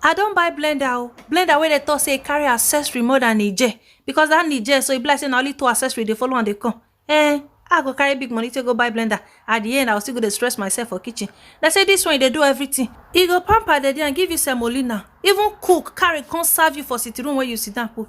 I don't buy blender o. Blender where they talk say carry accessory more than Niger. Because that Niger, so it be like say na only 2 accessory they follow and they come. I go carry big money to go buy blender. At the end, I will still go to stress myself for kitchen. They say this one, they do everything. You go pamper the day and give you semolina. Even cook, carry, come serve you for sitting room where you sit down cook.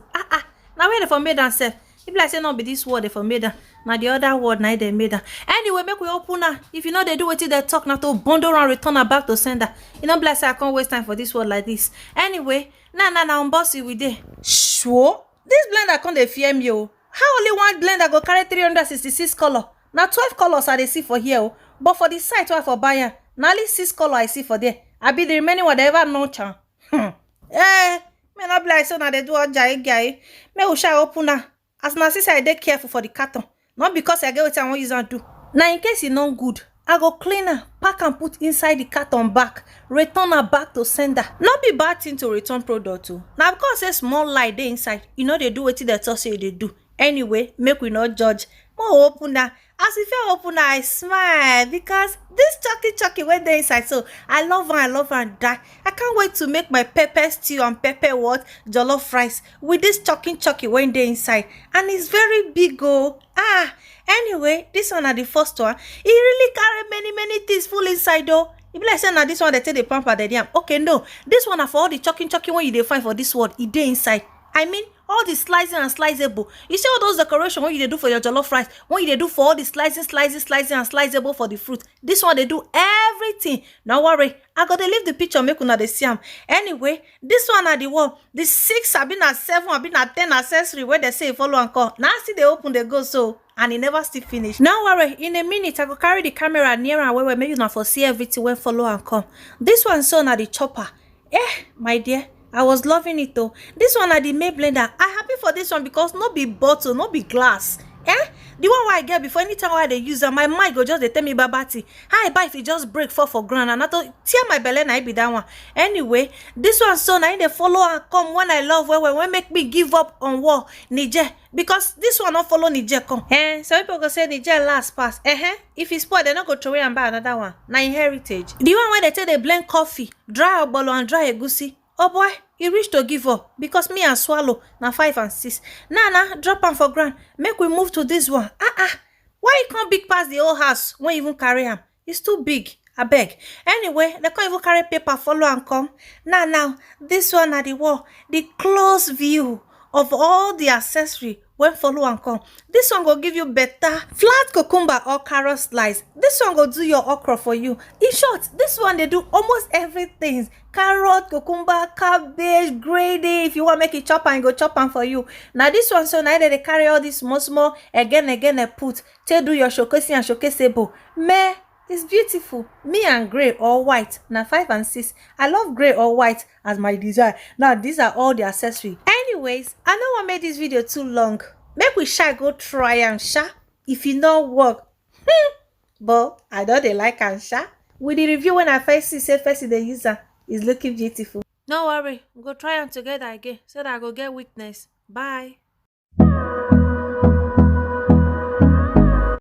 Now where they for made and self? If like say not be this word they for made. Now the other word now they made. Anyway, make we open now. If you know they do what they talk now to bundle and return her back to sender. You know, bless I can't waste time for this word like this. Anyway, now I'm bossy with it. Sure. This blender can't they fear me, oh. How only one blender go carry 366 color? Now 12 colors I they see for here, oh. But for the site where for buyer, now only 6 color I see for there. I be the remaining whatever no chan. Me not like so now they do a guy. Me will shall open now. As my sister I dey careful for the carton. Not because I get what I want use and do. Now in case it's not good, I go clean her, pack and put inside the carton back, return her back to sender. Not be bad thing to return product too. Now because there's small light they inside, you know they do what they talk say they do. Anyway, make we not judge. More open that. As if you open that, I smile because this chucky went there inside. So I love her and die. I can't wait to make my pepper stew and pepper what jollof rice with this chucky went there inside. And it's very big oh. Anyway, this one are the first one. It really carry many things full inside though. If like say now this one they take the pamper the yam. Okay, no. This one are for all the chucky when you dey find for this word. It dey inside. I mean all the slicing and sliceable. You see all those decorations when you do for your jollof rice, when you do for all the slicing and sliceable for the fruit. This one they do everything. No worry, I gotta leave the picture make una dey see am. Anyway, this one at the wall, the 6 have been at 7, have been at 10 accessory where they say follow and call. Now see they open they go so and it never still finish. Now worry, in a minute I go carry the camera near and where maybe not for see everything when follow and come. This one so na the chopper. My dear. I was loving it though. This one are the May blender. I happy for this one because no be bottle, no be glass. The one where I get before anytime where they use my mind go just they tell me babati. How I buy if it just break fall for ground and not to tear my belly na be that one. Anyway, this one so now they follow and come when I love when make me give up on war Niger. Because this one not follow Niger come. Some people go say Niger last pass. If it's spoil, they not go throw away and buy another one. Now in heritage. The one where they tell they blend coffee, dry obolo and dry egusi. Oh boy, he reached to give up because me and swallow na 5 and 6. Nah, drop am for ground. Make we move to this one. Why you can't big past the whole house when you even carry him? It's too big. I beg. Anyway, they can't even carry paper, follow and come. Now, this one at the wall, the close view of all the accessory when follow and come. This one will give you better flat cucumber or carrot slice. This one will do your okra for you. In short, this one they do almost everything. Carrot, cucumber, cabbage, gravy. If you want to make it chop and go chop and for you. Now this one so now they carry all this small again they put. Take do your showcase and showcaseable. Meh. It's beautiful. Me and gray or white. Now 5 and 6. I love gray or white as my design. Now these are all the accessories. Anyways, I know I made this video too long. Make we sha go try and sha. If it not work, but I know they like and sha. With the review when I first see the user is looking beautiful. No worry, we'll go try them together again so that I go get witness. Bye.